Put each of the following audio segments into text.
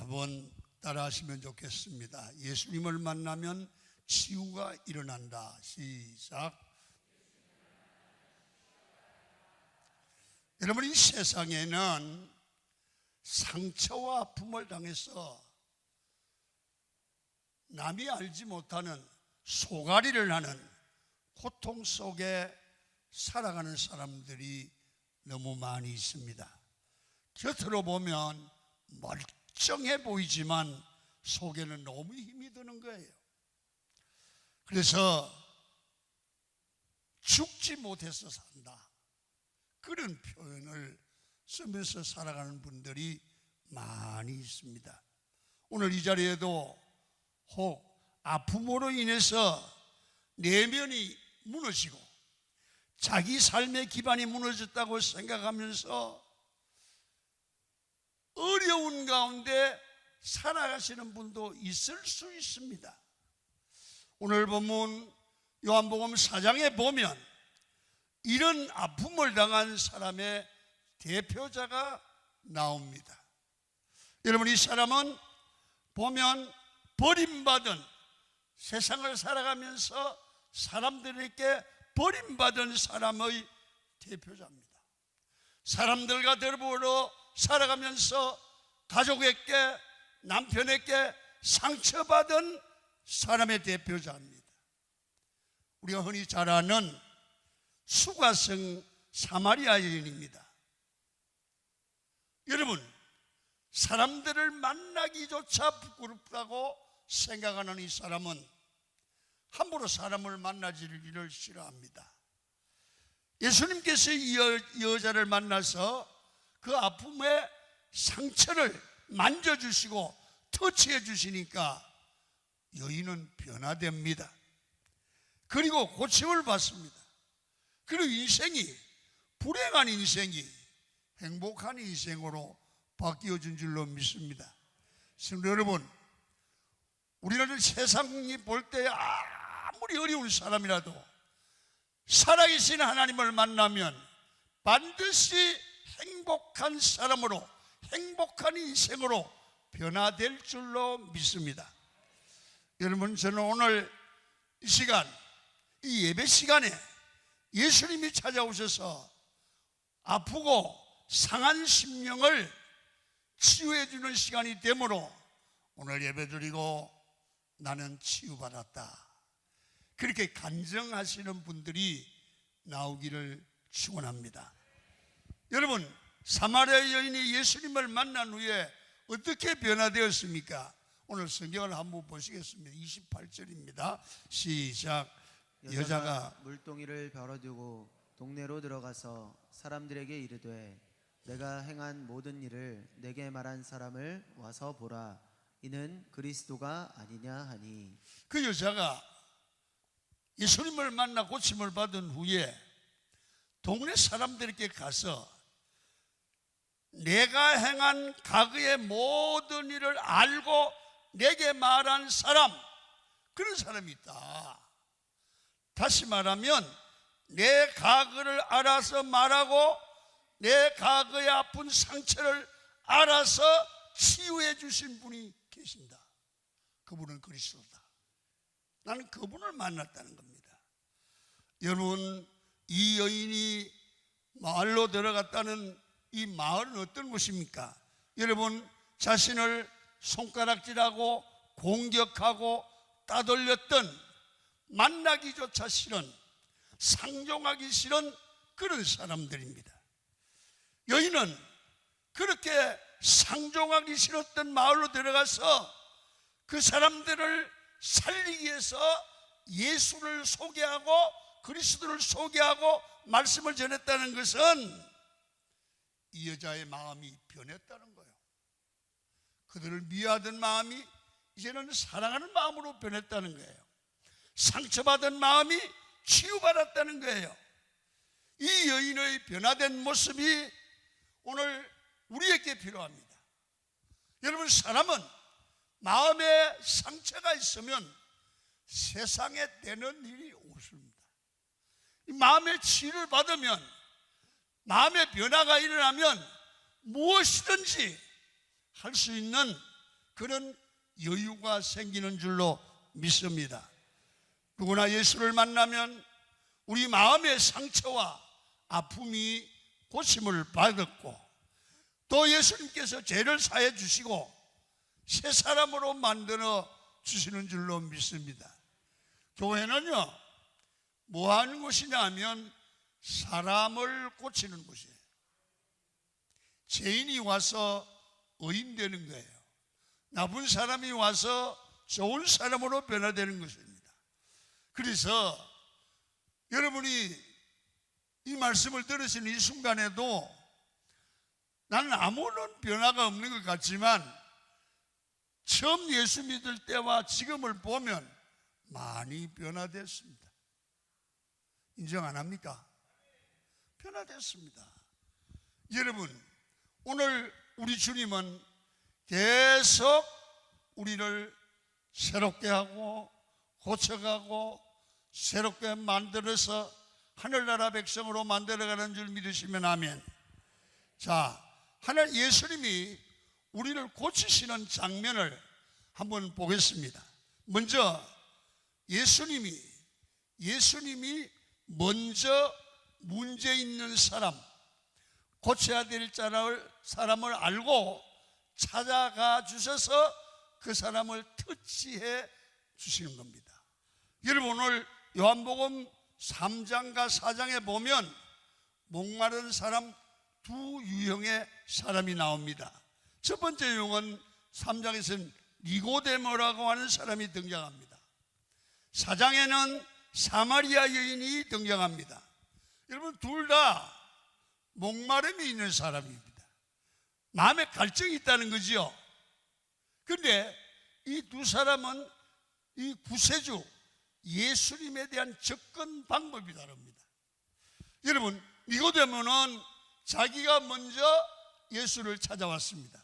한번 따라하시면 좋겠습니다. 예수님을 만나면 치유가 일어난다. 시작. 여러분, 이 세상에는 상처와 아픔을 당해서 남이 알지 못하는 소가리를 하는 고통 속에 살아가는 사람들이 너무 많이 있습니다. 곁으로 보면 멀쩡해 보이지만 속에는 너무 힘이 드는 거예요. 그래서 죽지 못해서 산다, 그런 표현을 쓰면서 살아가는 분들이 많이 있습니다. 오늘 이 자리에도 혹 아픔으로 인해서 내면이 무너지고 자기 삶의 기반이 무너졌다고 생각하면서 어려운 가운데 살아가시는 분도 있을 수 있습니다. 오늘 본문 요한복음 4장에 보면 이런 아픔을 당한 사람의 대표자가 나옵니다. 여러분, 이 사람은 보면 버림받은, 세상을 살아가면서 사람들에게 버림받은 사람의 대표자입니다. 사람들과 더불어 살아가면서 가족에게, 남편에게 상처받은 사람의 대표자입니다. 우리가 흔히 잘 아는 수가성 사마리아 여인입니다. 여러분, 사람들을 만나기조차 부끄럽다고 생각하는 이 사람은 함부로 사람을 만나지를 싫어합니다. 예수님께서 이 여자를 만나서 그 아픔의 상처를 만져주시고 터치해 주시니까 여인은 변화됩니다. 그리고 고침을 받습니다. 그리고 인생이, 불행한 인생이 행복한 인생으로 바뀌어진 줄로 믿습니다. 성도 여러분, 우리는 세상이 볼 때 아무리 어려운 사람이라도 살아계신 하나님을 만나면 반드시 행복한 사람으로, 행복한 인생으로 변화될 줄로 믿습니다. 여러분, 저는 오늘 이 시간, 이 예배 시간에 예수님이 찾아오셔서 아프고 상한 심령을 치유해 주는 시간이 되므로 오늘 예배드리고 나는 치유받았다, 그렇게 간증하시는 분들이 나오기를 축원합니다. 여러분, 사마리아 여인이 예수님을 만난 후에 어떻게 변화되었습니까? 오늘 성경을 한번 보시겠습니다. 28절입니다. 시작. 여자가 물동이를 벌어두고 동네로 들어가서 사람들에게 이르되 내가 행한 모든 일을 내게 말한 사람을 와서 보라, 이는 그리스도가 아니냐 하니. 그 여자가 예수님을 만나 고침을 받은 후에 동네 사람들에게 가서 내가 행한 과거의 모든 일을 알고 내게 말한 사람, 그런 사람이 있다. 다시 말하면 내 과거를 알아서 말하고 내 과거의 아픈 상처를 알아서 치유해 주신 분이 계신다. 그분은 그리스도다. 나는 그분을 만났다는 겁니다. 여러분, 이 여인이 마을로 들어갔다는 이 마을은 어떤 곳입니까? 여러분, 자신을 손가락질하고 공격하고 따돌렸던, 만나기조차 싫은, 상종하기 싫은 그런 사람들입니다. 여인은 그렇게 상종하기 싫었던 마을로 들어가서 그 사람들을 살리기 위해서 예수를 소개하고 그리스도를 소개하고 말씀을 전했다는 것은 이 여자의 마음이 변했다는 거예요. 그들을 미워하던 마음이 이제는 사랑하는 마음으로 변했다는 거예요. 상처받은 마음이 치유받았다는 거예요. 이 여인의 변화된 모습이 오늘 우리에게 필요합니다. 여러분, 사람은 마음에 상처가 있으면 세상에 되는 일이 없습니다. 이 마음의 치유를 받으면, 마음의 변화가 일어나면 무엇이든지 할 수 있는 그런 여유가 생기는 줄로 믿습니다. 누구나 예수를 만나면 우리 마음의 상처와 아픔이 고침을 받았고, 또 예수님께서 죄를 사해 주시고 새 사람으로 만들어 주시는 줄로 믿습니다. 교회는요, 뭐 하는 곳이냐 하면 사람을 고치는 곳이에요. 죄인이 와서 의인 되는 거예요. 나쁜 사람이 와서 좋은 사람으로 변화되는 것입니다. 그래서 여러분이 이 말씀을 들으시는 이 순간에도 나는 아무런 변화가 없는 것 같지만 처음 예수 믿을 때와 지금을 보면 많이 변화됐습니다. 인정 안 합니까? 변화됐습니다. 여러분, 오늘 우리 주님은 계속 우리를 새롭게 하고 고쳐가고 새롭게 만들어서 하늘나라 백성으로 만들어가는 줄 믿으시면 아멘. 자, 하늘 예수님이 우리를 고치시는 장면을 한번 보겠습니다. 먼저 예수님이 먼저 문제 있는 사람, 고쳐야 될 사람을 알고 찾아가 주셔서 그 사람을 터치해 주시는 겁니다. 여러분, 오늘 요한복음 3장과 4장에 보면 목마른 사람 두 유형의 사람이 나옵니다. 첫 번째 유형은 3장에서는 니고데모라고 하는 사람이 등장합니다. 4장에는 사마리아 여인이 등장합니다. 여러분, 둘 다 목마름이 있는 사람입니다. 마음에 갈증이 있다는 거죠. 그런데 이 두 사람은 이 구세주 예수님에 대한 접근 방법이 다릅니다. 여러분, 니고데모는 자기가 먼저 예수를 찾아왔습니다.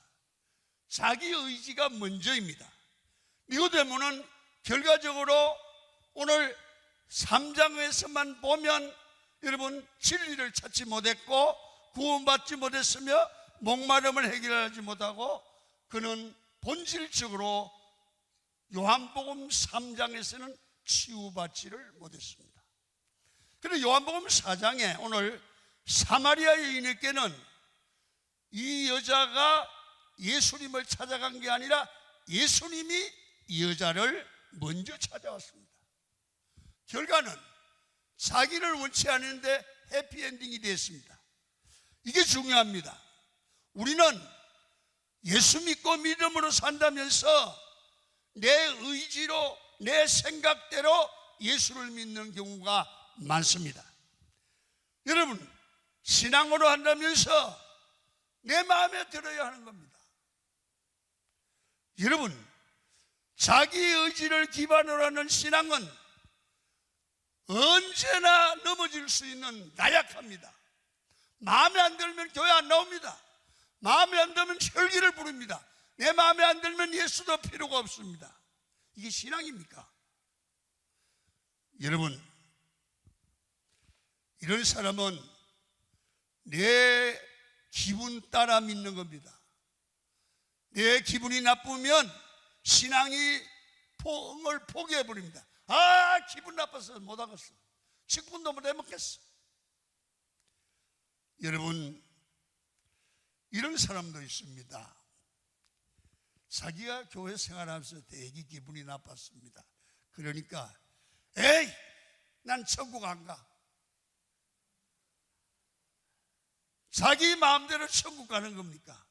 자기 의지가 먼저입니다. 니고데모는 결과적으로 오늘 3장에서만 보면 여러분 진리를 찾지 못했고 구원받지 못했으며 목마름을 해결하지 못하고 그는 본질적으로 요한복음 3장에서는 치유받지를 못했습니다. 그런데 요한복음 4장에 오늘 사마리아 여인에게는 이 여자가 예수님을 찾아간 게 아니라 예수님이 이 여자를 먼저 찾아왔습니다. 결과는 자기를 원치 않는데 해피엔딩이 됐습니다. 이게 중요합니다. 우리는 예수 믿고 믿음으로 산다면서 내 의지로 내 생각대로 예수를 믿는 경우가 많습니다. 여러분, 신앙으로 한다면서 내 마음에 들어야 하는 겁니다. 여러분, 자기 의지를 기반으로 하는 신앙은 언제나 넘어질 수 있는 나약합니다. 마음에 안 들면 교회 안 나옵니다. 마음에 안 들면 혈기를 부릅니다. 내 마음에 안 들면 예수도 필요가 없습니다. 이게 신앙입니까? 여러분, 이런 사람은 내 기분 따라 믿는 겁니다. 내 기분이 나쁘면 신앙이 을 포기해버립니다. 아, 기분 나빠서 못하겠어. 식분도 못 해먹겠어. 여러분, 이런 사람도 있습니다. 자기가 교회 생활하면서 되게 기분이 나빴습니다. 그러니까 에이, 난 천국 안 가. 자기 마음대로 천국 가는 겁니까?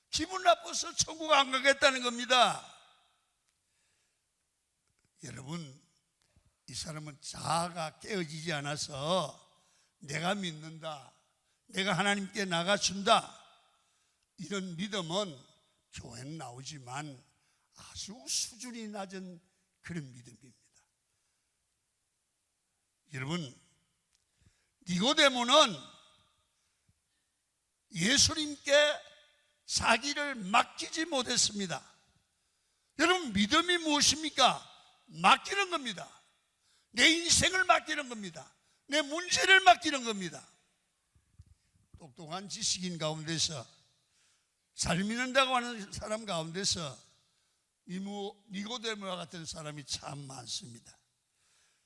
기분 나빠서 천국 안 가겠다는 겁니다. 여러분, 이 사람은 자아가 깨어지지 않아서 내가 믿는다, 내가 하나님께 나가준다, 이런 믿음은 교회는 나오지만 아주 수준이 낮은 그런 믿음입니다. 여러분, 니고데모는 예수님께 자기를 맡기지 못했습니다. 여러분, 믿음이 무엇입니까? 맡기는 겁니다. 내 인생을 맡기는 겁니다. 내 문제를 맡기는 겁니다. 똑똑한 지식인 가운데서, 잘 믿는다고 하는 사람 가운데서 니고데모와 같은 사람이 참 많습니다.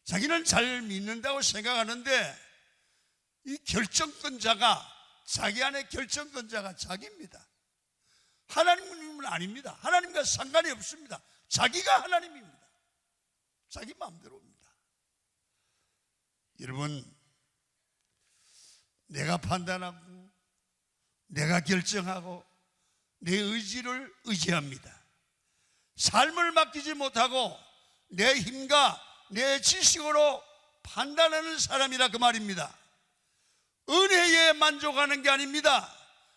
자기는 잘 믿는다고 생각하는데 이 결정권자가, 자기 안에 결정권자가 자기입니다. 하나님은 아닙니다. 하나님과 상관이 없습니다. 자기가 하나님입니다. 자기 마음대로입니다. 여러분, 내가 판단하고 내가 결정하고 내 의지를 의지합니다. 삶을 맡기지 못하고 내 힘과 내 지식으로 판단하는 사람이라 그 말입니다. 은혜에 만족하는 게 아닙니다.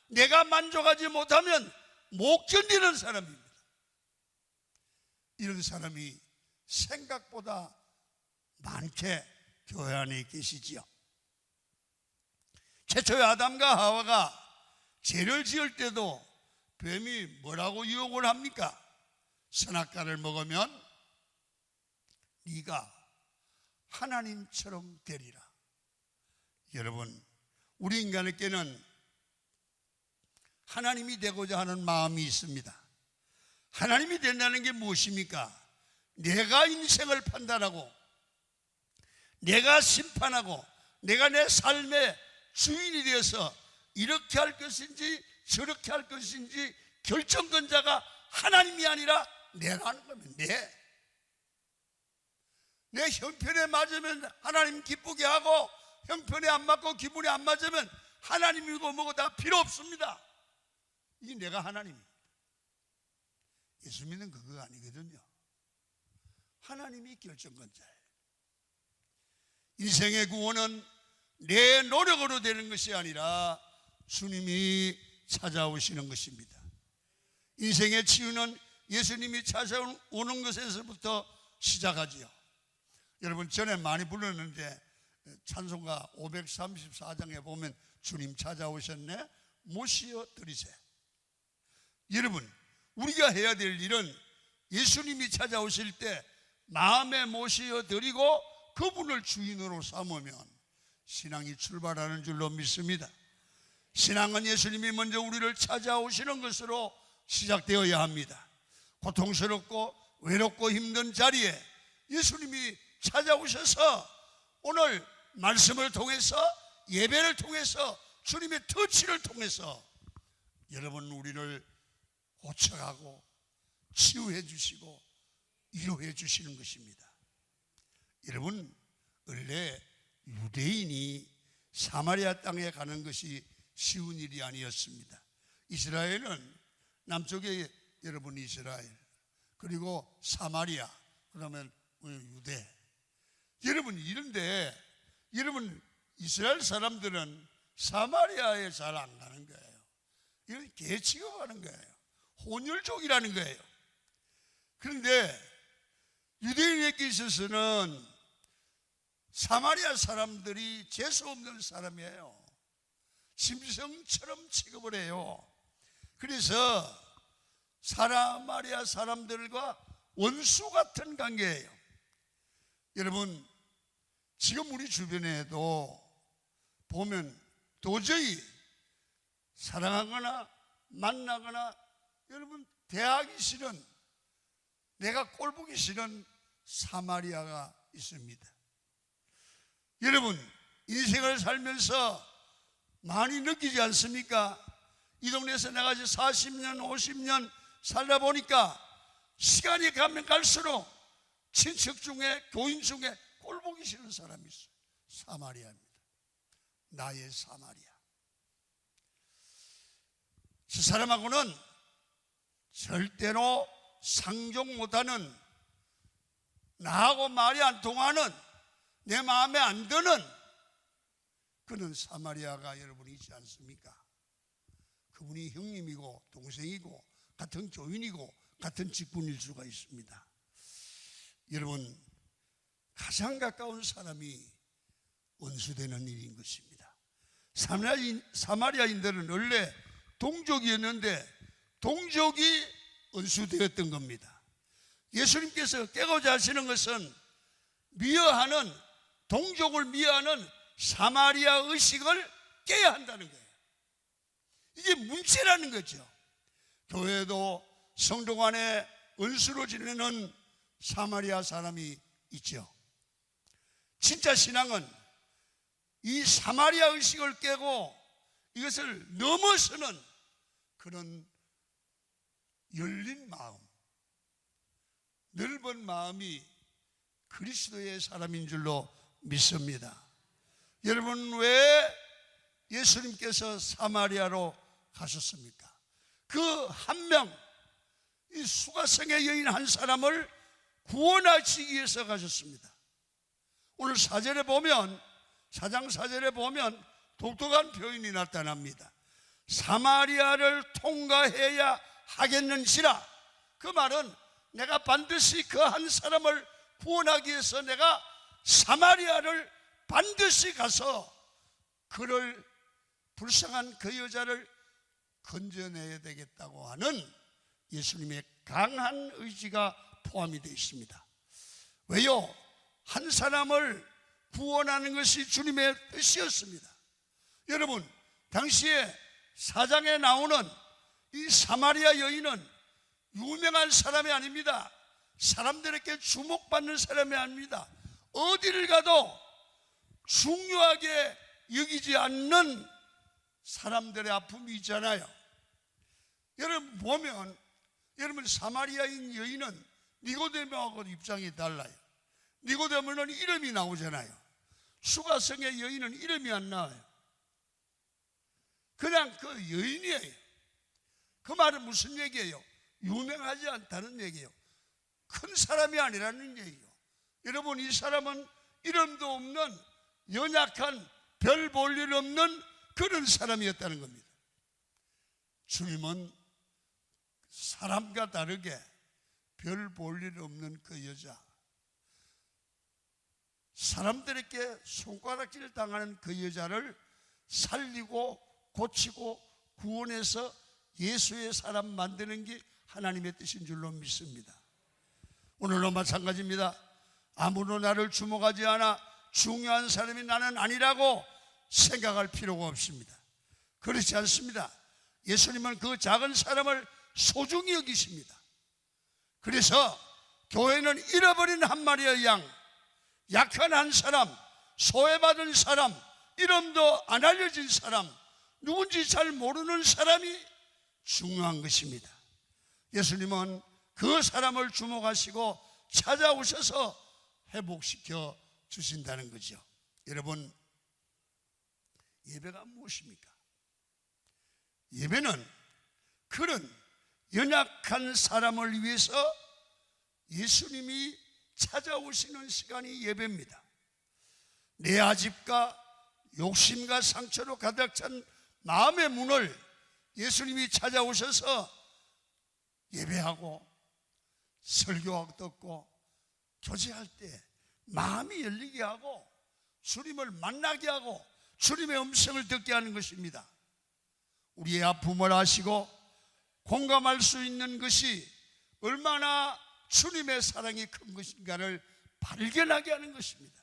내가 만족하지 못하면 못 견디는 사람입니다. 이런 사람이 생각보다 많게 교회 안에 계시지요. 최초의 아담과 하와가 죄를 지을 때도 뱀이 뭐라고 유혹을 합니까? 선악과를 먹으면 네가 하나님처럼 되리라. 여러분, 우리 인간에게는 하나님이 되고자 하는 마음이 있습니다. 하나님이 된다는 게 무엇입니까? 내가 인생을 판단하고 내가 심판하고 내가 내 삶의 주인이 되어서 이렇게 할 것인지 저렇게 할 것인지 결정권자가 하나님이 아니라 내가 하는 거면 내 형편에 맞으면 하나님 기쁘게 하고, 형편에 안 맞고 기분이 안 맞으면 하나님이고 뭐고 다 필요 없습니다. 이게 내가 하나님입니다. 예수 믿는 그거 아니거든요. 하나님이 결정권자예요. 인생의 구원은 내 노력으로 되는 것이 아니라 주님이 찾아오시는 것입니다. 인생의 치유는 예수님이 찾아오는 것에서부터 시작하지요. 여러분, 전에 많이 불렀는데 찬송가 534장에 보면 주님 찾아오셨네, 모시어 드리세. 여러분, 우리가 해야 될 일은 예수님이 찾아오실 때 마음에 모시어 드리고 그분을 주인으로 삼으면 신앙이 출발하는 줄로 믿습니다. 신앙은 예수님이 먼저 우리를 찾아오시는 것으로 시작되어야 합니다. 고통스럽고 외롭고 힘든 자리에 예수님이 찾아오셔서 오늘 말씀을 통해서, 예배를 통해서, 주님의 터치를 통해서 여러분 우리를 고쳐가고 치유해 주시고 위로해 주시는 것입니다. 여러분, 원래 유대인이 사마리아 땅에 가는 것이 쉬운 일이 아니었습니다. 이스라엘은 남쪽에 여러분 이스라엘, 그리고 사마리아, 그러면 유대. 여러분, 이런데 여러분 이스라엘 사람들은 사마리아에 잘 안 가는 거예요. 이건 개 취급하는 거예요. 혼혈족이라는 거예요. 그런데 유대인에게 있어서는 사마리아 사람들이 재수 없는 사람이에요. 짐승처럼 취급을 해요. 그래서 사마리아 사람들과 원수 같은 관계예요. 여러분, 지금 우리 주변에도 보면 도저히 사랑하거나 만나거나 여러분 대하기 싫은, 내가 꼴보기 싫은 사마리아가 있습니다. 여러분, 인생을 살면서 많이 느끼지 않습니까? 이 동네에서 내가 이제 40년 50년 살다 보니까 시간이 가면 갈수록 친척 중에, 교인 중에 꼴보기 싫은 사람이 있어요. 사마리아입니다. 나의 사마리아. 그 사람하고는 절대로 상종 못하는, 나하고 말이 안 통하는, 내 마음에 안 드는 그는 사마리아가 여러분이 있지 않습니까? 그분이 형님이고 동생이고 같은 교인이고 같은 직분일 수가 있습니다. 여러분, 가장 가까운 사람이 원수되는 일인 것입니다. 사마리아인들은 원래 동족이었는데 동족이 원수되었던 겁니다. 예수님께서 깨고자 하시는 것은 미워하는, 동족을 미워하는 사마리아 의식을 깨야 한다는 거예요. 이게 문제라는 거죠. 교회도 성도 간에 은수로 지내는 사마리아 사람이 있죠. 진짜 신앙은 이 사마리아 의식을 깨고 이것을 넘어서는 그런 열린 마음, 넓은 마음이 그리스도의 사람인 줄로 믿습니다. 여러분, 왜 예수님께서 사마리아로 가셨습니까? 그 한 명, 이 수가성의 여인 한 사람을 구원하시기 위해서 가셨습니다. 오늘 4장 4절에 보면 독특한 표현이 나타납니다. 사마리아를 통과해야 하겠는지라. 그 말은 내가 반드시 그 한 사람을 구원하기 위해서 내가 사마리아를 반드시 가서 그를, 불쌍한 그 여자를 건져내야 되겠다고 하는 예수님의 강한 의지가 포함이 되어 있습니다. 왜요? 한 사람을 구원하는 것이 주님의 뜻이었습니다. 여러분, 당시에 4장에 나오는 이 사마리아 여인은 유명한 사람이 아닙니다. 사람들에게 주목받는 사람이 아닙니다. 어디를 가도 중요하게 여기지 않는 사람들의 아픔이 있잖아요. 여러분 보면, 여러분 사마리아인 여인은 니고데모하고 입장이 달라요. 니고데모는 이름이 나오잖아요. 수가성의 여인은 이름이 안 나와요. 그냥 그 여인이에요. 그 말은 무슨 얘기예요? 유명하지 않다는 얘기예요. 큰 사람이 아니라는 얘기예요. 여러분, 이 사람은 이름도 없는 연약한, 별 볼 일 없는 그런 사람이었다는 겁니다. 주님은 사람과 다르게 별 볼 일 없는 그 여자, 사람들에게 손가락질 당하는 그 여자를 살리고 고치고 구원해서 예수의 사람 만드는 게 하나님의 뜻인 줄로 믿습니다. 오늘도 마찬가지입니다. 아무도 나를 주목하지 않아 중요한 사람이 나는 아니라고 생각할 필요가 없습니다. 그렇지 않습니다. 예수님은 그 작은 사람을 소중히 여기십니다. 그래서 교회는 잃어버린 한 마리의 양, 약한 한 사람, 소외받은 사람, 이름도 안 알려진 사람, 누군지 잘 모르는 사람이 중요한 것입니다. 예수님은 그 사람을 주목하시고 찾아오셔서 회복시켜 주신다는 거죠. 여러분, 예배가 무엇입니까? 예배는 그런 연약한 사람을 위해서 예수님이 찾아오시는 시간이 예배입니다. 내 아집과 욕심과 상처로 가득 찬 마음의 문을 예수님이 찾아오셔서 예배하고 설교하고 듣고 교제할 때 마음이 열리게 하고 주님을 만나게 하고 주님의 음성을 듣게 하는 것입니다. 우리의 아픔을 아시고 공감할 수 있는 것이 얼마나 주님의 사랑이 큰 것인가를 발견하게 하는 것입니다.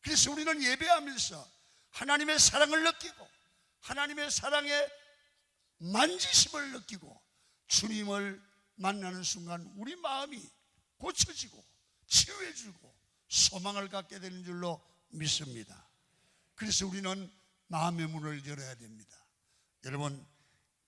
그래서 우리는 예배하면서 하나님의 사랑을 느끼고 하나님의 사랑의 만지심을 느끼고 주님을 만나는 순간 우리 마음이 고쳐지고 치유해지고 소망을 갖게 되는 줄로 믿습니다. 그래서 우리는 마음의 문을 열어야 됩니다. 여러분,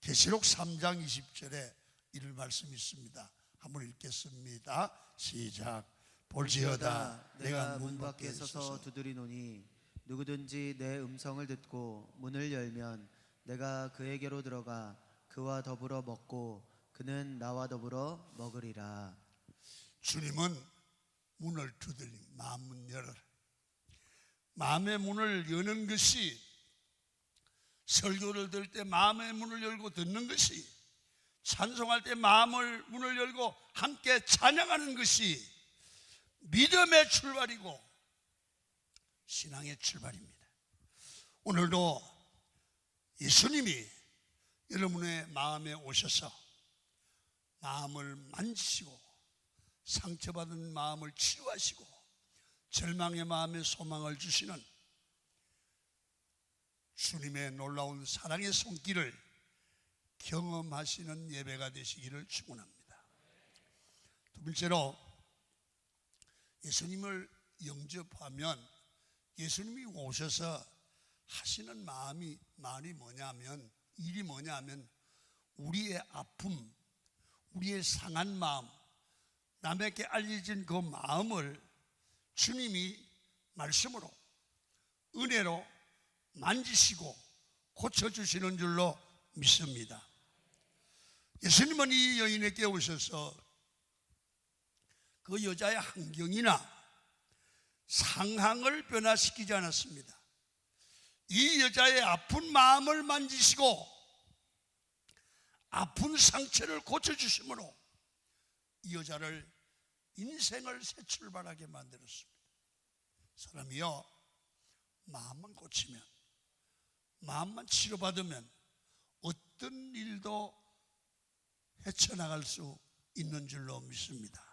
계시록 3장 20절에 이런 말씀이 있습니다. 한번 읽겠습니다. 시작. 볼지어다 내가 문 밖에 서서 두드리노니 누구든지 내 음성을 듣고 문을 열면 내가 그에게로 들어가 그와 더불어 먹고 그는 나와 더불어 먹으리라. 주님은 문을 두드리, 마음 문 열어라. 마음의 문을 여는 것이, 설교를 들을 때 마음의 문을 열고 듣는 것이, 찬송할 때 마음을 문을 열고 함께 찬양하는 것이 믿음의 출발이고 신앙의 출발입니다. 오늘도 예수님이 여러분의 마음에 오셔서 마음을 만지시고 상처받은 마음을 치유하시고 절망의 마음에 소망을 주시는 주님의 놀라운 사랑의 손길을 경험하시는 예배가 되시기를 축원합니다. 두 번째로 예수님을 영접하면 예수님이 오셔서 하시는 말이 뭐냐면 일이 뭐냐면 우리의 아픔, 우리의 상한 마음, 남에게 알려진 그 마음을 주님이 말씀으로 은혜로 만지시고 고쳐주시는 줄로 믿습니다. 예수님은 이 여인에게 오셔서 그 여자의 환경이나 상황을 변화시키지 않았습니다. 이 여자의 아픈 마음을 만지시고 아픈 상처를 고쳐주심으로 이 여자를 인생을 새 출발하게 만들었습니다. 사람이요, 마음만 고치면, 마음만 치료받으면 어떤 일도 헤쳐나갈 수 있는 줄로 믿습니다.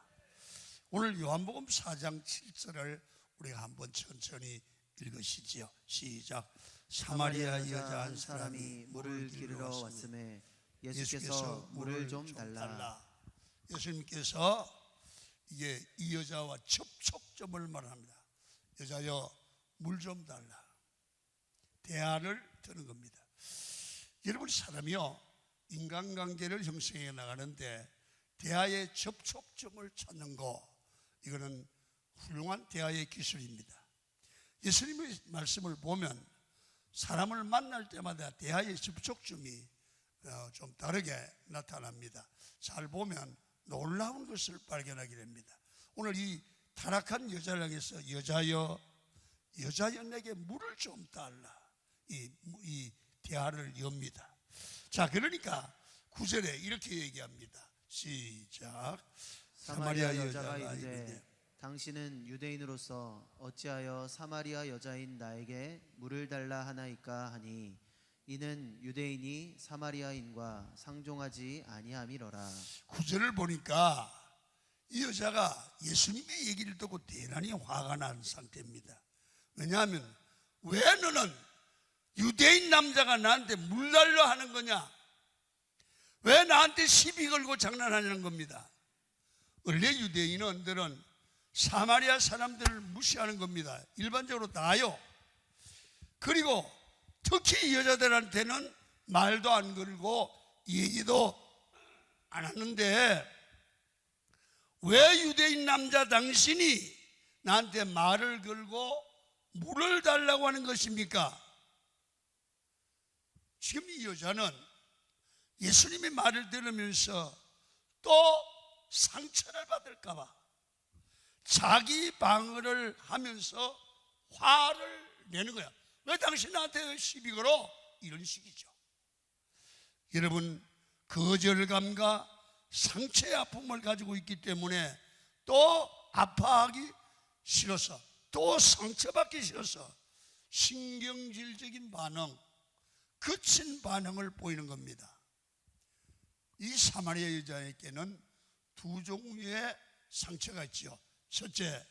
오늘 요한복음 4장 7절을 우리가 한번 천천히 읽으시지요. 시작. 사마리아 여자 한 사람이 물을 기르러 왔음에 예수께서 물을 좀 달라. 예수님께서 이게 이 여자와 접촉점을 말합니다. 여자여, 물 좀 달라. 대화를 드는 겁니다. 여러분, 사람이요, 인간관계를 형성해 나가는데 대화의 접촉점을 찾는 거, 이거는 훌륭한 대화의 기술입니다. 예수님의 말씀을 보면 사람을 만날 때마다 대화의 접촉점이 좀 다르게 나타납니다. 잘 보면 놀라운 것을 발견하게 됩니다. 오늘 이 타락한 여자를 향해서 여자여 내게 물을 좀 달라, 이 대화를 엽니다. 자, 그러니까 9절에 이렇게 얘기합니다. 시작. 사마리아 여자가 이르되 당신은 유대인으로서 어찌하여 사마리아 여자인 나에게 물을 달라 하나이까 하니 이는 유대인이 사마리아인과 상종하지 아니함이로라. 9절을 보니까 이 여자가 예수님의 얘기를 듣고 대단히 화가 난 상태입니다. 왜냐하면 왜 너는 유대인 남자가 나한테 물 달라 하는 거냐? 왜 나한테 시비 걸고 장난하냐는 겁니다. 원래 유대인들은 사마리아 사람들을 무시하는 겁니다. 일반적으로 다요. 그리고 특히 여자들한테는 말도 안 걸고 얘기도 안 하는데 왜 유대인 남자 당신이 나한테 말을 걸고 물을 달라고 하는 것입니까? 지금 이 여자는 예수님의 말을 들으면서 또 상처를 받을까 봐 자기 방어를 하면서 화를 내는 거야. 왜 당신 나한테 시비 걸어? 이런 식이죠. 여러분, 거절감과 상처의 아픔을 가지고 있기 때문에 또 아파하기 싫어서 또 상처받기 싫어서 신경질적인 반응, 거친 반응을 보이는 겁니다. 이 사마리아 여자에게는 두 종류의 상처가 있죠. 첫째,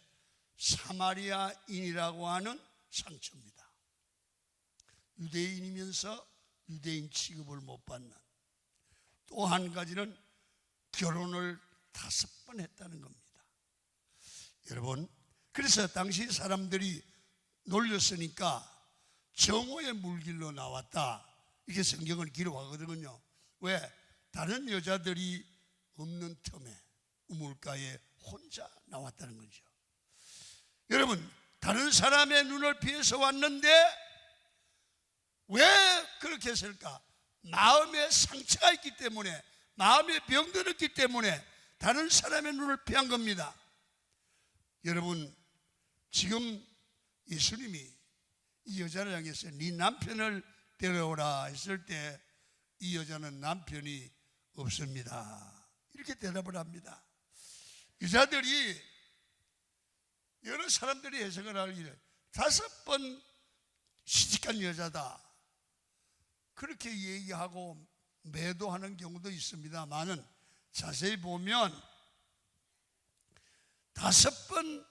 사마리아인이라고 하는 상처입니다. 유대인이면서 유대인 취급을 못 받는, 또 한 가지는 결혼을 5번 했다는 겁니다. 여러분, 그래서 당시 사람들이 놀렸으니까 정오의 물길로 나왔다, 이게 성경은 기록하거든요. 왜? 다른 여자들이 없는 틈에 우물가에 혼자 나왔다는 거죠. 여러분, 다른 사람의 눈을 피해서 왔는데 왜 그렇게 했을까? 마음에 상처가 있기 때문에, 마음에 병들었기 때문에 다른 사람의 눈을 피한 겁니다. 여러분, 지금 예수님이 이 여자를 향해서 네 남편을 데려오라 했을 때 이 여자는 남편이 없습니다, 이렇게 대답을 합니다. 여자들이, 여러 사람들이 해석을 하기를 5번 시집간 여자다, 그렇게 얘기하고 매도하는 경우도 있습니다만은 자세히 보면 5번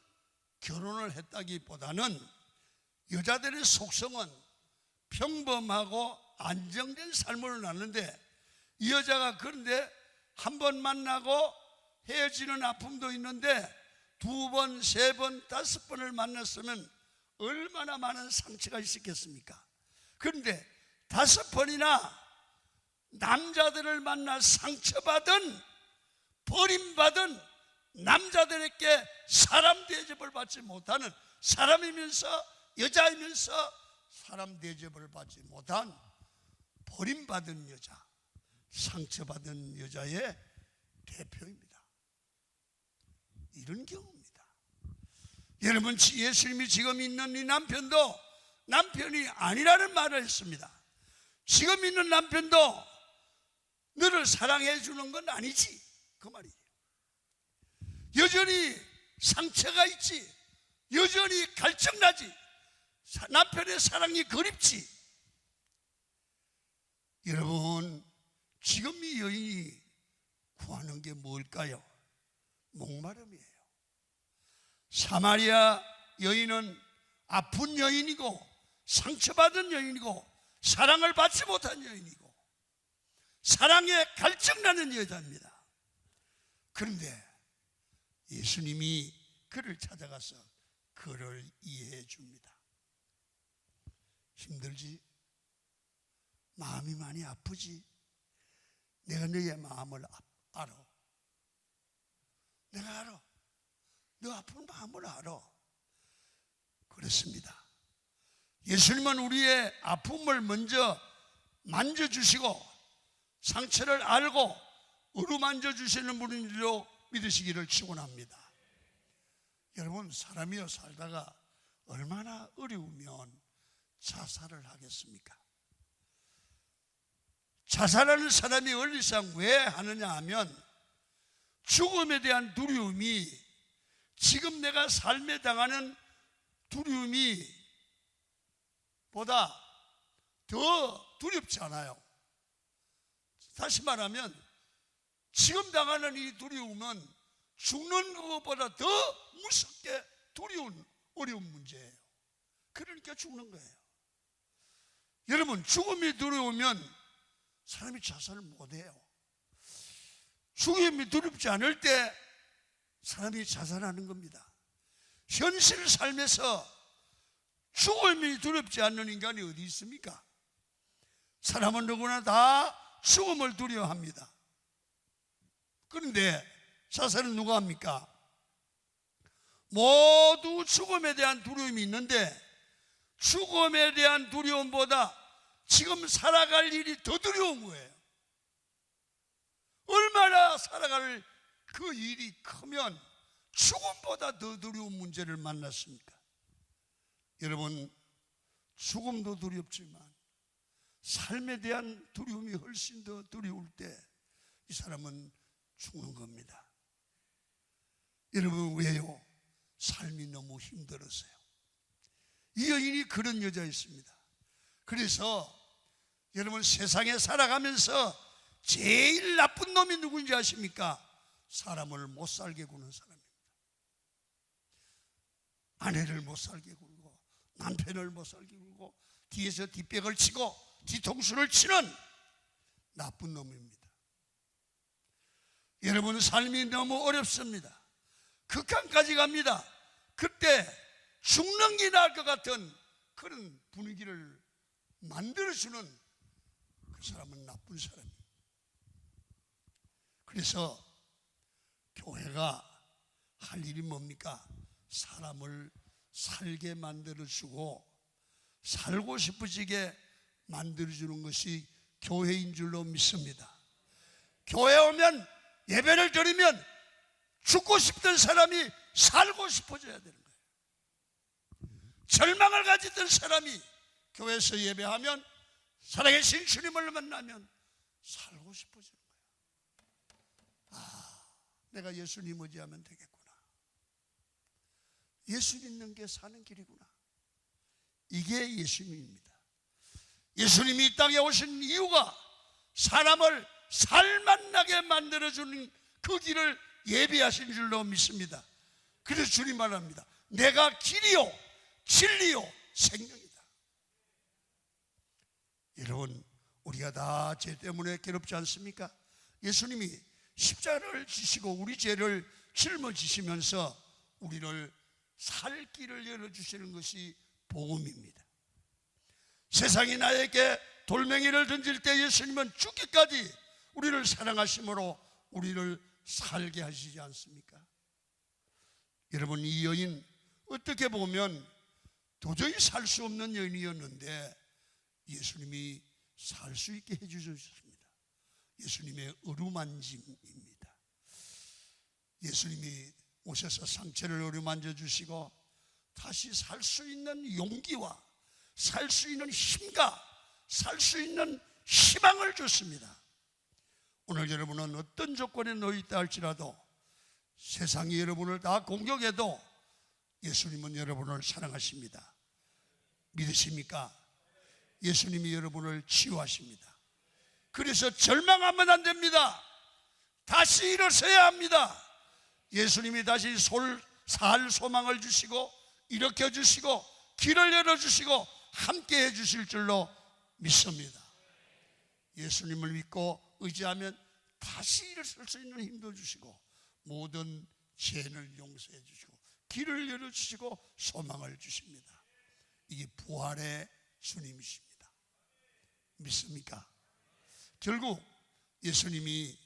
결혼을 했다기보다는 여자들의 속성은 평범하고 안정된 삶을 나누는데 이 여자가 그런데 한 번 만나고 헤어지는 아픔도 있는데 2번, 3번, 5번을 만났으면 얼마나 많은 상처가 있었겠습니까? 그런데 5번이나 남자들을 만나 상처받은, 버림받은 남자들에게 사람 대접을 받지 못하는, 사람이면서 여자이면서 사람 대접을 받지 못한 버림받은 여자, 상처받은 여자의 대표입니다. 이런 경우입니다. 여러분, 예수님이 지금 있는 이 남편도 남편이 아니라는 말을 했습니다. 지금 있는 남편도 너를 사랑해 주는 건 아니지, 그 말이에요. 여전히 상처가 있지, 여전히 갈증나지, 남편의 사랑이 그립지. 여러분, 지금 이 여인이 구하는 게 뭘까요? 목마름이에요. 사마리아 여인은 아픈 여인이고, 상처받은 여인이고, 사랑을 받지 못한 여인이고, 사랑에 갈증나는 여자입니다. 그런데 예수님이 그를 찾아가서 그를 이해해 줍니다. 힘들지? 마음이 많이 아프지? 내가 너의 마음을 알아. 내가 알아. 너 아픈 마음을 알아. 그렇습니다. 예수님은 우리의 아픔을 먼저 만져주시고 상처를 알고 어루만져 주시는 분인 줄로 믿으시기를 축원합니다. 여러분, 사람이여 살다가 얼마나 어려우면 자살을 하겠습니까? 자살하는 사람이 원리상 왜 하느냐 하면 죽음에 대한 두려움이, 지금 내가 삶에 당하는 두려움이 보다 더 두렵지 않아요. 다시 말하면 지금 당하는 이 두려움은 죽는 것보다 더 무섭게 두려운 어려운 문제예요. 그러니까 죽는 거예요. 여러분, 죽음이 두려우면 사람이 자살을 못해요. 죽음이 두렵지 않을 때 사람이 자살하는 겁니다. 현실 삶에서 죽음이 두렵지 않는 인간이 어디 있습니까? 사람은 누구나 다 죽음을 두려워합니다. 그런데 자살은 누가 합니까? 모두 죽음에 대한 두려움이 있는데 죽음에 대한 두려움보다 지금 살아갈 일이 더 두려운 거예요. 얼마나 살아갈 그 일이 크면 죽음보다 더 두려운 문제를 만났습니까? 여러분, 죽음도 두렵지만 삶에 대한 두려움이 훨씬 더 두려울 때 이 사람은 죽는 겁니다. 여러분, 왜요? 삶이 너무 힘들었어요. 이 여인이 그런 여자였습니다. 그래서 여러분, 세상에 살아가면서 제일 나쁜 놈이 누구인지 아십니까? 사람을 못 살게 구는 사람입니다. 아내를 못 살게 굴고, 남편을 못 살게 굴고, 뒤에서 뒷백을 치고 뒤통수를 치는 나쁜 놈입니다. 여러분, 삶이 너무 어렵습니다. 극한까지 갑니다. 그때 죽는 게 나을 것 같은 그런 분위기를 만들어주는 그 사람은 나쁜 사람입니다. 그래서 교회가 할 일이 뭡니까? 사람을 살게 만들어주고 살고 싶어지게 만들어주는 것이 교회인 줄로 믿습니다. 교회 오면 예배를 드리면 죽고 싶던 사람이 살고 싶어져야 되는 거예요. 절망을 가지던 사람이 교회에서 예배하면, 살아계신 주님을 만나면 살고 싶어지는 거예요. 아, 내가 예수님 의지하면 되겠구나. 예수 믿는 게 사는 길이구나. 이게 예수님입니다. 예수님이 이 땅에 오신 이유가 사람을 살만나게 만들어주는 그 길을 예비하신 줄로 믿습니다. 그래서 주님 말합니다. 내가 길이요 진리요 생명이다. 여러분, 우리가 다 죄 때문에 괴롭지 않습니까? 예수님이 십자가를 지시고 우리 죄를 짊어지시면서 우리를 살 길을 열어주시는 것이 복음입니다. 세상이 나에게 돌멩이를 던질 때 예수님은 죽기까지 우리를 사랑하심으로 우리를 살게 하시지 않습니까? 여러분, 이 여인 어떻게 보면 도저히 살 수 없는 여인이었는데 예수님이 살 수 있게 해주셨습니다. 예수님의 어루만짐입니다. 예수님이 오셔서 상처를 어루만져 주시고 다시 살 수 있는 용기와 살 수 있는 힘과 살 수 있는 희망을 줬습니다. 오늘 여러분은 어떤 조건에 놓여 있다 할지라도 세상이 여러분을 다 공격해도 예수님은 여러분을 사랑하십니다. 믿으십니까? 예수님이 여러분을 치유하십니다. 그래서 절망하면 안 됩니다. 다시 일어서야 합니다. 예수님이 다시 살 소망을 주시고 일으켜 주시고 길을 열어주시고 함께 해주실 줄로 믿습니다. 예수님을 믿고 의지하면 다시 일어설 수 있는 힘도 주시고 모든 죄를 용서해 주시고 길을 열어주시고 소망을 주십니다. 이게 부활의 주님이십니다. 믿습니까? 결국 예수님이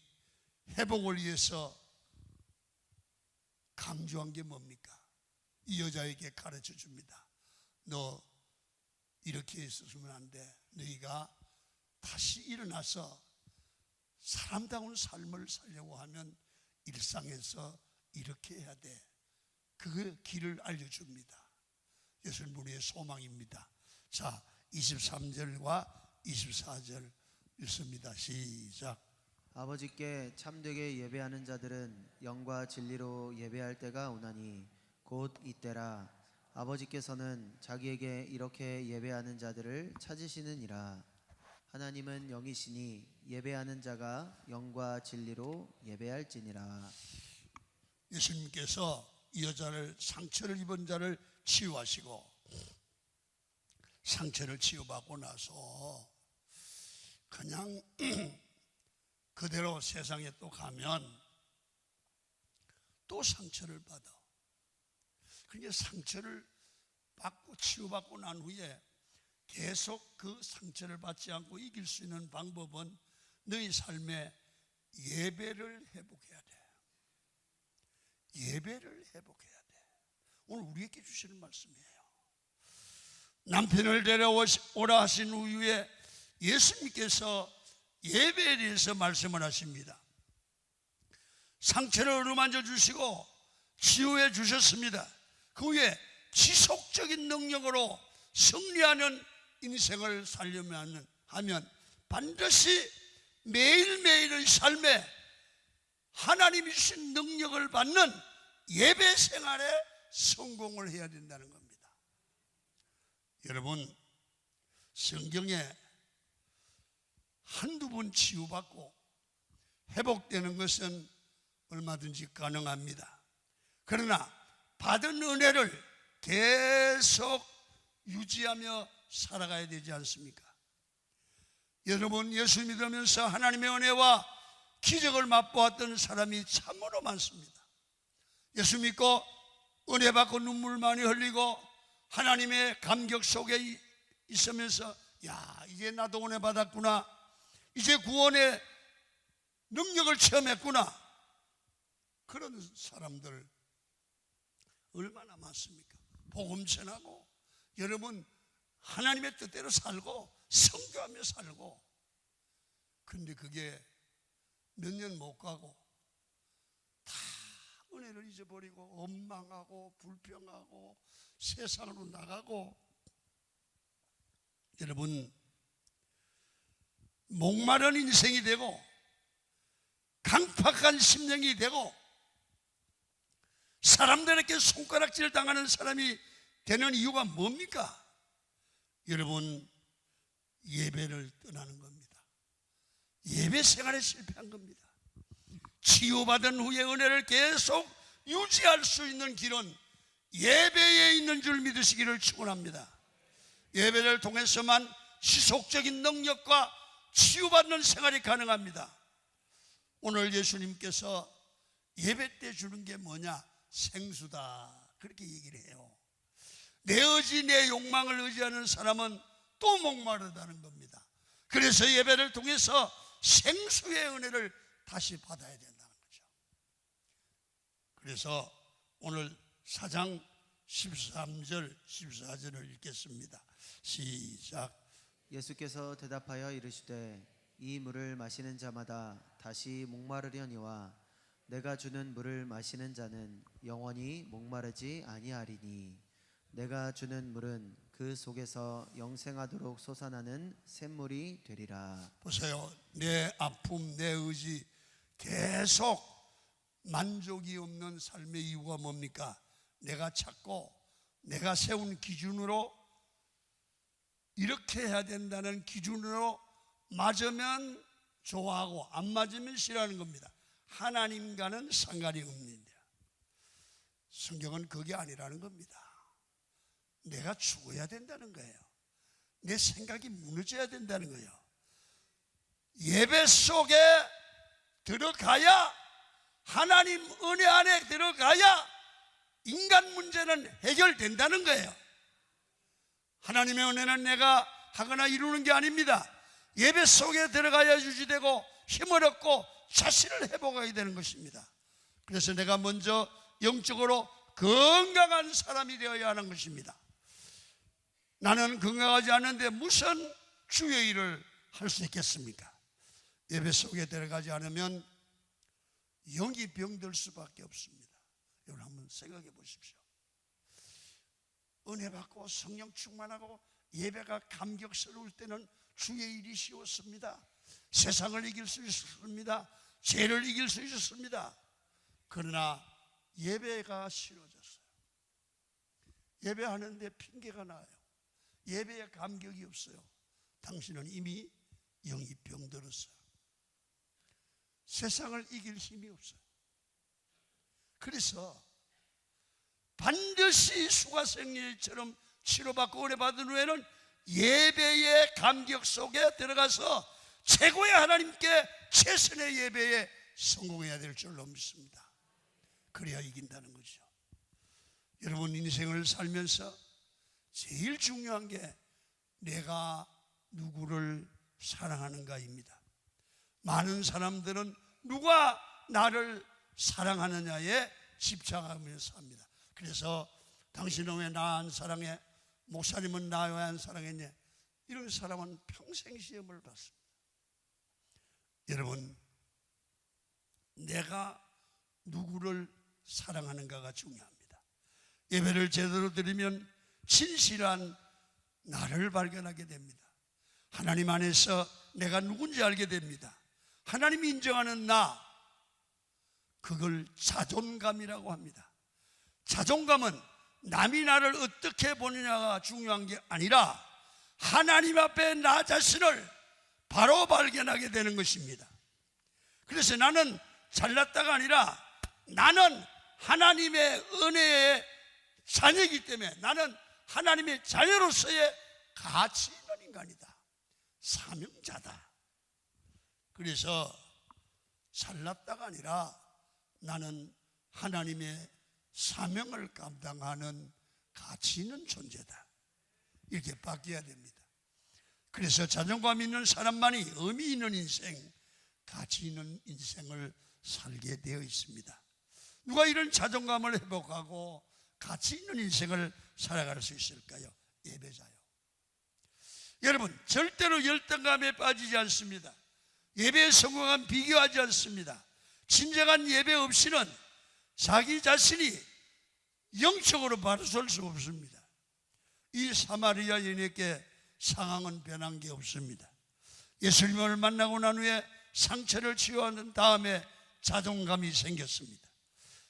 회복을 위해서 강조한 게 뭡니까? 이 여자에게 가르쳐 줍니다. 너 이렇게 있었으면 안 돼. 너희가 다시 일어나서 사람다운 삶을 살려고 하면 일상에서 이렇게 해야 돼. 그 길을 알려줍니다. 예수님 우리의 소망입니다. 자, 23절과 24절 읽습니다. 시작. 아버지께 참되게 예배하는 자들은 영과 진리로 예배할 때가 오나니 곧 이때라. 아버지께서는 자기에게 이렇게 예배하는 자들을 찾으시느니라. 하나님은 영이시니 예배하는 자가 영과 진리로 예배할지니라. 예수님께서 이 여자를 상처를 입은 자를 치유하시고 상처를 치유받고 나서 그냥 그대로 세상에 또 가면 또 상처를 받아. 그러니까 상처를 받고 치유받고 난 후에 계속 그 상처를 받지 않고 이길 수 있는 방법은 너희 삶에 예배를 회복해야 돼. 예배를 회복해야 돼. 오늘 우리에게 주시는 말씀이에요. 남편을 데려오라 하신 이후에 예수님께서 예배에 대해서 말씀을 하십니다. 상처를 어루만져 주시고 치유해 주셨습니다. 그 후에 지속적인 능력으로 승리하는 인생을 살려면 하면 반드시 매일매일의 삶에 하나님이 주신 능력을 받는 예배 생활에 성공을 해야 된다는 겁니다. 여러분, 성경에 한두 번 치유받고 회복되는 것은 얼마든지 가능합니다. 그러나 받은 은혜를 계속 유지하며 살아가야 되지 않습니까? 여러분, 예수 믿으면서 하나님의 은혜와 기적을 맛보았던 사람이 참으로 많습니다. 예수 믿고 은혜 받고 눈물 많이 흘리고 하나님의 감격 속에 있으면서 야, 이제 나도 은혜 받았구나, 이제 구원의 능력을 체험했구나, 그런 사람들 얼마나 많습니까? 복음 전하고 여러분 하나님의 뜻대로 살고 선교하며 살고, 근데 그게 몇 년 못 가고 다 은혜를 잊어버리고 원망하고 불평하고 세상으로 나가고, 여러분 목마른 인생이 되고 강팍한 심령이 되고 사람들에게 손가락질 당하는 사람이 되는 이유가 뭡니까? 여러분, 예배를 떠나는 겁니다. 예배 생활에 실패한 겁니다. 치유받은 후에 은혜를 계속 유지할 수 있는 길은 예배에 있는 줄 믿으시기를 축원합니다. 예배를 통해서만 지속적인 능력과 치유받는 생활이 가능합니다. 오늘 예수님께서 예배 때 주는 게 뭐냐? 생수다, 그렇게 얘기를 해요. 내 의지, 내 욕망을 의지하는 사람은 또 목마르다는 겁니다. 그래서 예배를 통해서 생수의 은혜를 다시 받아야 된다는 거죠. 그래서 오늘 4장 13절 14절을 읽겠습니다. 시작. 예수께서 대답하여 이르시되 이 물을 마시는 자마다 다시 목마르려니와 내가 주는 물을 마시는 자는 영원히 목마르지 아니하리니 내가 주는 물은 그 속에서 영생하도록 솟아나는 샘물이 되리라. 보세요. 내 아픔, 내 의지, 계속 만족이 없는 삶의 이유가 뭡니까? 내가 찾고 내가 세운 기준으로 이렇게 해야 된다는 기준으로 맞으면 좋아하고 안 맞으면 싫어하는 겁니다. 하나님과는 상관이 없는데 성경은 그게 아니라는 겁니다. 내가 죽어야 된다는 거예요. 내 생각이 무너져야 된다는 거예요. 예배 속에 들어가야, 하나님 은혜 안에 들어가야 인간 문제는 해결된다는 거예요. 하나님의 은혜는 내가 하거나 이루는 게 아닙니다. 예배 속에 들어가야 유지되고 힘을 얻고 자신을 회복하게 되는 것입니다. 그래서 내가 먼저 영적으로 건강한 사람이 되어야 하는 것입니다. 나는 건강하지 않은데 무슨 주의 일을 할 수 있겠습니까? 예배 속에 들어가지 않으면 영이 병들 수밖에 없습니다. 여러분 한번 생각해 보십시오. 은혜 받고 성령 충만하고 예배가 감격스러울 때는 주의 일이 쉬웠습니다. 세상을 이길 수 있었습니다. 죄를 이길 수 있었습니다. 그러나 예배가 싫어졌어요. 예배하는데 핑계가 나요. 예배에 감격이 없어요. 당신은 이미 영이 병들었어요. 세상을 이길 힘이 없어요. 그래서 반드시 수가생리처럼 치료받고 은혜받은 후에는 예배의 감격 속에 들어가서 최고의 하나님께 최선의 예배에 성공해야 될 줄로 믿습니다. 그래야 이긴다는 거죠. 여러분 인생을 살면서 제일 중요한 게 내가 누구를 사랑하는가입니다. 많은 사람들은 누가 나를 사랑하느냐에 집착하면서 삽니다. 그래서 당신은 왜 나 안 사랑해? 목사님은 나 왜 안 사랑했냐? 이런 사람은 평생 시험을 받습니다. 여러분, 내가 누구를 사랑하는가가 중요합니다. 예배를 제대로 드리면 진실한 나를 발견하게 됩니다. 하나님 안에서 내가 누군지 알게 됩니다. 하나님이 인정하는 나, 그걸 자존감이라고 합니다. 자존감은 남이 나를 어떻게 보느냐가 중요한 게 아니라 하나님 앞에 나 자신을 바로 발견하게 되는 것입니다. 그래서 나는 잘났다가 아니라 나는 하나님의 은혜의 자녀이기 때문에 나는 하나님의 자녀로서의 가치 있는 인간이다. 사명자다. 그래서 잘났다가 아니라 나는 하나님의 사명을 감당하는 가치 있는 존재다. 이렇게 바뀌어야 됩니다. 그래서 자존감 있는 사람만이 의미 있는 인생, 가치 있는 인생을 살게 되어 있습니다. 누가 이런 자존감을 회복하고 가치 있는 인생을 살아갈 수 있을까요? 예배자요. 여러분, 절대로 열등감에 빠지지 않습니다. 예배에 성공한 비교하지 않습니다. 진정한 예배 없이는 자기 자신이 영적으로 바로 설 수 없습니다. 이 사마리아 여인에게 상황은 변한 게 없습니다. 예수님을 만나고 난 후에 상처를 치유한 다음에 자존감이 생겼습니다.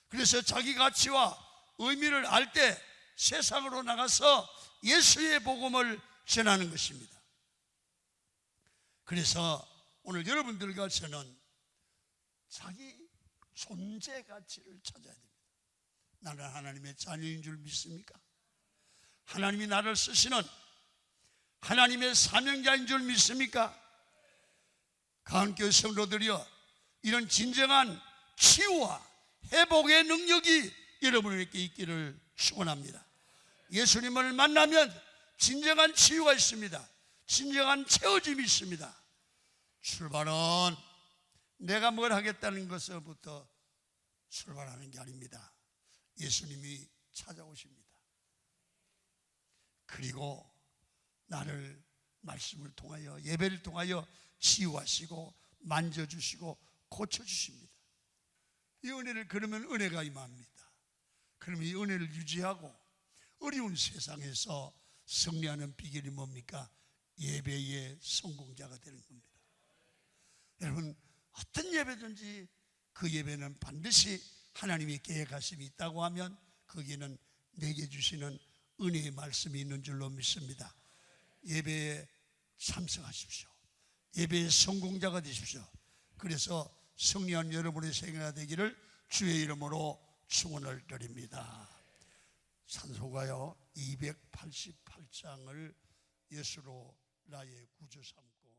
그래서 자기 가치와 의미를 알 때 세상으로 나가서 예수의 복음을 전하는 것입니다. 그래서 오늘 여러분들과 저는 자기 존재 가치를 찾아야 됩니다. 나는 하나님의 자녀인 줄 믿습니까? 하나님이 나를 쓰시는 하나님의 사명자인 줄 믿습니까? 가은교회 성도들이여, 이런 진정한 치유와 회복의 능력이 여러분에게 있기를 축원합니다. 예수님을 만나면 진정한 치유가 있습니다. 진정한 채워짐이 있습니다. 출발은 내가 뭘 하겠다는 것부터 출발하는 게 아닙니다. 예수님이 찾아오십니다. 그리고 나를 말씀을 통하여, 예배를 통하여 치유하시고 만져주시고 고쳐주십니다. 이 은혜를, 그러면 은혜가 임합니다. 그러면 이 은혜를 유지하고 어려운 세상에서 승리하는 비결이 뭡니까? 예배의 성공자가 되는 겁니다. 여러분, 어떤 예배든지 그 예배는 반드시 하나님의 계획하심이 있다고 하면 거기에는 내게 주시는 은혜의 말씀이 있는 줄로 믿습니다. 예배에 참석하십시오. 예배의 성공자가 되십시오. 그래서 승리한 여러분의 생애가 되기를 주의 이름으로 축원을 드립니다. 산소가요 288장을 예수로 나의 구주 삼고